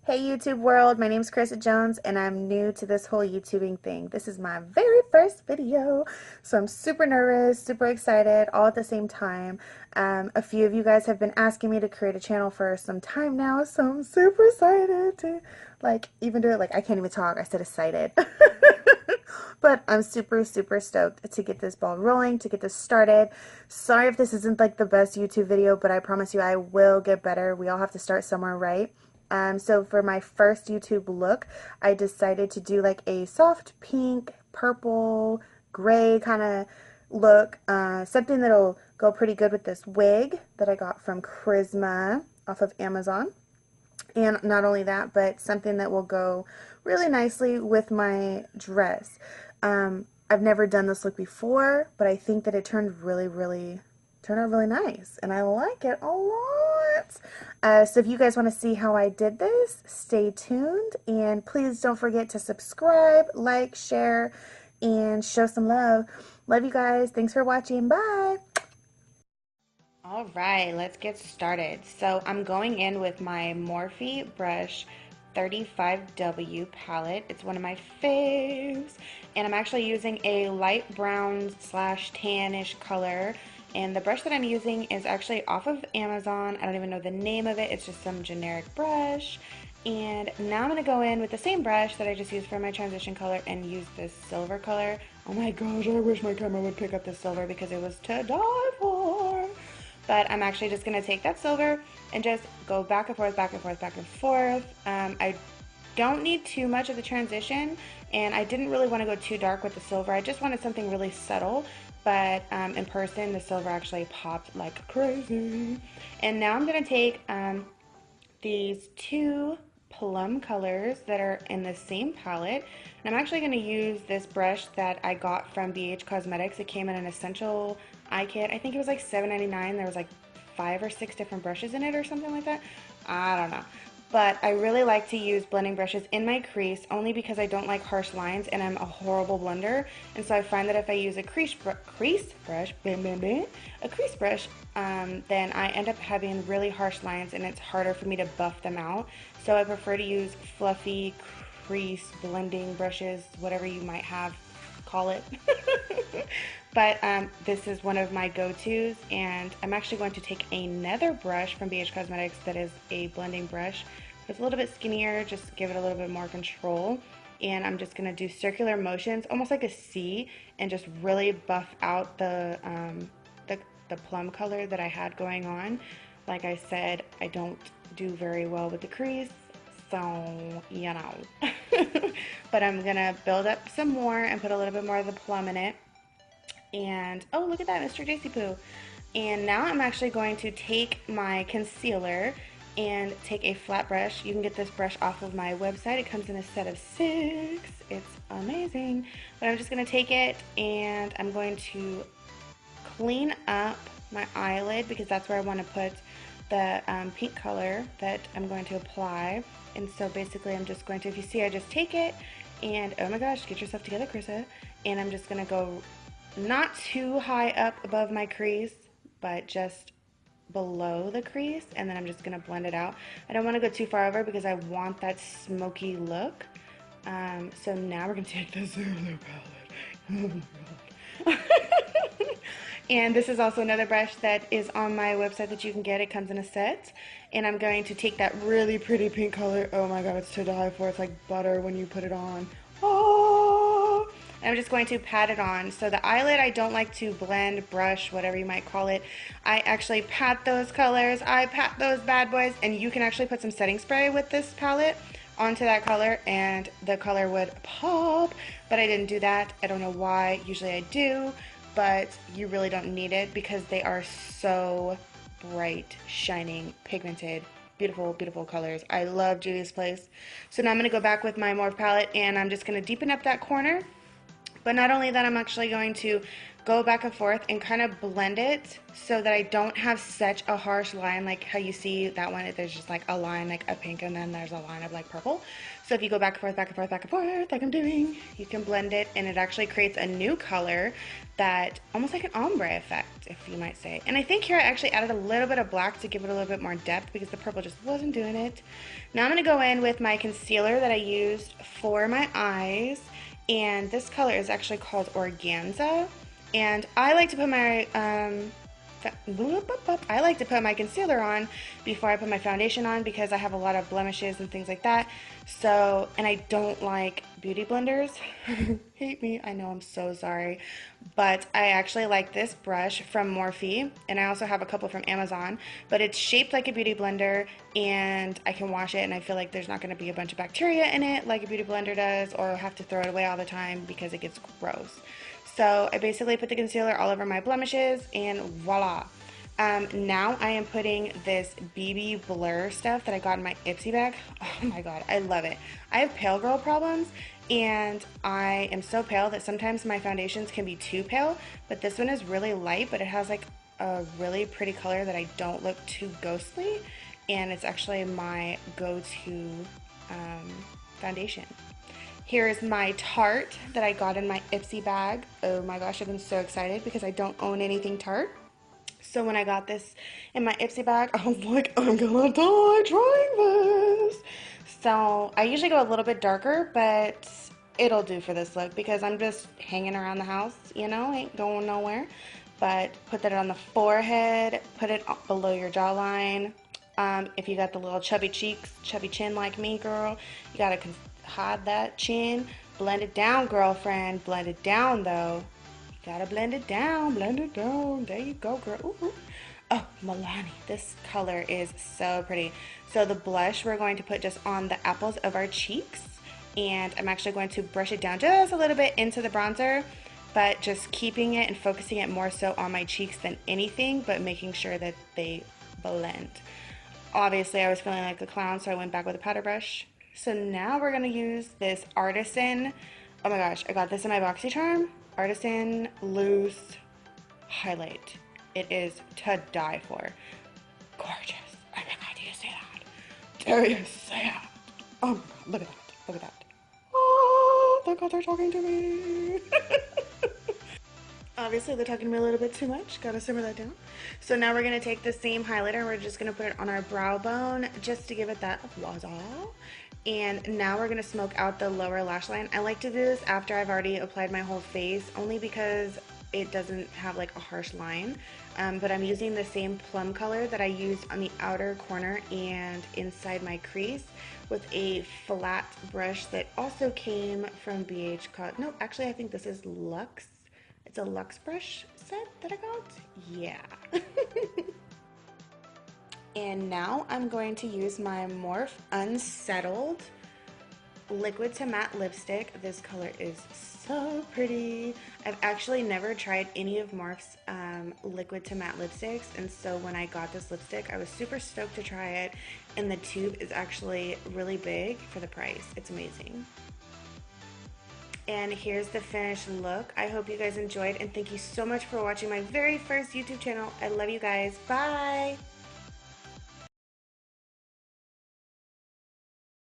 Hey YouTube world, my name's Carissa Jones and I'm new to this whole YouTubing thing. This is my very first video, so I'm super nervous, super excited, all at the same time. A few of you guys have been asking me to create a channel for some time now, so I'm super excited to even do it. I can't even talk, I said excited. But I'm super, super stoked to get this ball rolling, to get this started. Sorry if this isn't the best YouTube video, but I promise you I will get better. We all have to start somewhere, right? So for my first YouTube look, I decided to do a soft pink, purple, gray kind of look. Something that'll go pretty good with this wig that I got from Charisma off of Amazon. And not only that, but something that will go really nicely with my dress. I've never done this look before, but I think that it turned out really nice, and I like it a lot. So if you guys want to see how I did this, stay tuned, and please don't forget to subscribe, like, share, and show some love. Love you guys. Thanks for watching. Bye. All right, let's get started. So I'm going in with my Morphe brush 35W palette. It's one of my faves, and I'm actually using a light brown slash tannish color. And the brush that I'm using is actually off of Amazon. I don't even know the name of it. It's just some generic brush. And now I'm going to go in with the same brush that I just used for my transition color and use this silver color. Oh my gosh, I wish my camera would pick up the silver because it was to die for. But I'm actually just going to take that silver and just go back and forth, back and forth, back and forth. I don't need too much of the transition, and I didn't really want to go too dark with the silver. I just wanted something really subtle, but in person the silver actually popped like crazy. And now I'm going to take these two plum colors that are in the same palette, and I'm actually going to use this brush that I got from BH Cosmetics. It came in an essential eye kit. I think it was like $7.99. There was like 5 or 6 different brushes in it or something like that. I don't know. But I really like to use blending brushes in my crease only because I don't like harsh lines and I'm a horrible blender. And so I find that if I use a crease brush, then I end up having really harsh lines and it's harder for me to buff them out. So I prefer to use fluffy crease blending brushes, whatever you might have, call it. But this is one of my go-tos, and I'm actually going to take another brush from BH Cosmetics that is a blending brush. It's a little bit skinnier, just give it a little bit more control. And I'm just going to do circular motions, almost like a C, and just really buff out the plum color that I had going on. Like I said, I don't do very well with the crease, so you know. But I'm going to build up some more and put a little bit more of the plum in it. And oh, look at that, Mr. Daisy Poo. And now I'm actually going to take my concealer and take a flat brush. You can get this brush off of my website. It comes in a set of 6. It's amazing. But I'm just going to take it and I'm going to clean up my eyelid because that's where I want to put the pink color that I'm going to apply. And so basically I'm just going to, if you see, I just take it and, oh my gosh, get yourself together, Carissa. And I'm just going to go not too high up above my crease, but just below the crease, and then I'm just going to blend it out. I don't want to go too far over because I want that smoky look. So now we're going to take this palette. Oh my god. And this is also another brush that is on my website that you can get. It comes in a set. And I'm going to take that really pretty pink color. Oh my god, it's to die for. It's like butter when you put it on. Oh! And I'm just going to pat it on. So the eyelid, I don't like to blend, brush, whatever you might call it. I actually pat those colors. I pat those bad boys. And you can actually put some setting spray with this palette onto that color and the color would pop. But I didn't do that. I don't know why. Usually I do. But you really don't need it because they are so bright, shining, pigmented, beautiful, beautiful colors. I love Juvia's Place. So now I'm going to go back with my Morphe palette and I'm just going to deepen up that corner. But not only that, I'm actually going to go back and forth and kind of blend it so that I don't have such a harsh line like how you see that one. There's just like a line, like a pink, and then there's a line of like purple. So if you go back and forth, back and forth, back and forth, like I'm doing, you can blend it, and it actually creates a new color that almost like an ombre effect, if you might say. And I think here I actually added a little bit of black to give it a little bit more depth because the purple just wasn't doing it. Now I'm going to go in with my concealer that I used for my eyes, and this color is actually called Organza. And I like to put my concealer on before I put my foundation on because I have a lot of blemishes and things like that. So, and I don't like beauty blenders. Hate me, I know, I'm so sorry. But I actually like this brush from Morphe, and I also have a couple from Amazon, but it's shaped like a beauty blender, and I can wash it, and I feel like there's not going to be a bunch of bacteria in it like a beauty blender does, or have to throw it away all the time because it gets gross. So I basically put the concealer all over my blemishes, and voila. Now I am putting this BB Blur stuff that I got in my Ipsy bag. Oh my god, I love it. I have pale girl problems, and I am so pale that sometimes my foundations can be too pale, but this one is really light, but it has like a really pretty color that I don't look too ghostly, and it's actually my go-to foundation. Here is my Tarte that I got in my Ipsy bag. Oh my gosh, I've been so excited because I don't own anything Tarte. So when I got this in my Ipsy bag, I was like, I'm gonna die trying this. So I usually go a little bit darker, but it'll do for this look because I'm just hanging around the house, you know, ain't going nowhere. But put that on the forehead, put it below your jawline. If you got the little chubby cheeks, chubby chin like me, girl, you gotta hide that chin. Blend it down, girlfriend. Blend it down, though. You gotta blend it down, blend it down. There you go, girl. Ooh, ooh. Oh, Milani. This color is so pretty. So the blush we're going to put just on the apples of our cheeks. And I'm actually going to brush it down just a little bit into the bronzer, but just keeping it and focusing it more so on my cheeks than anything, but making sure that they blend. Obviously, I was feeling like a clown, so I went back with a powder brush. So now we're going to use this Artisan, oh my gosh, I got this in my BoxyCharm, Artisan Loose Highlight. It is to die for. Gorgeous. Oh my god, do you see that? Do you see that? Oh my god, look at that, look at that. Oh, look how they're talking to me. Obviously, they're talking to me a little bit too much. Gotta simmer that down. So now we're gonna take the same highlighter and we're just gonna put it on our brow bone just to give it that waza. And now we're gonna smoke out the lower lash line. I like to do this after I've already applied my whole face, only because it doesn't have like a harsh line. But I'm using the same plum color that I used on the outer corner and inside my crease with a flat brush that also came from BH called, no, actually I think this is Luxe. It's a Luxe brush set that I got. Yeah. And now I'm going to use my Morphe Unsettled liquid to matte lipstick. This color is so pretty. I've actually never tried any of Morphe's liquid to matte lipsticks, and so when I got this lipstick I was super stoked to try it, and the tube is actually really big for the price. It's amazing. And here's the finished look. I hope you guys enjoyed, and thank you so much for watching my very first YouTube channel. I love you guys. Bye!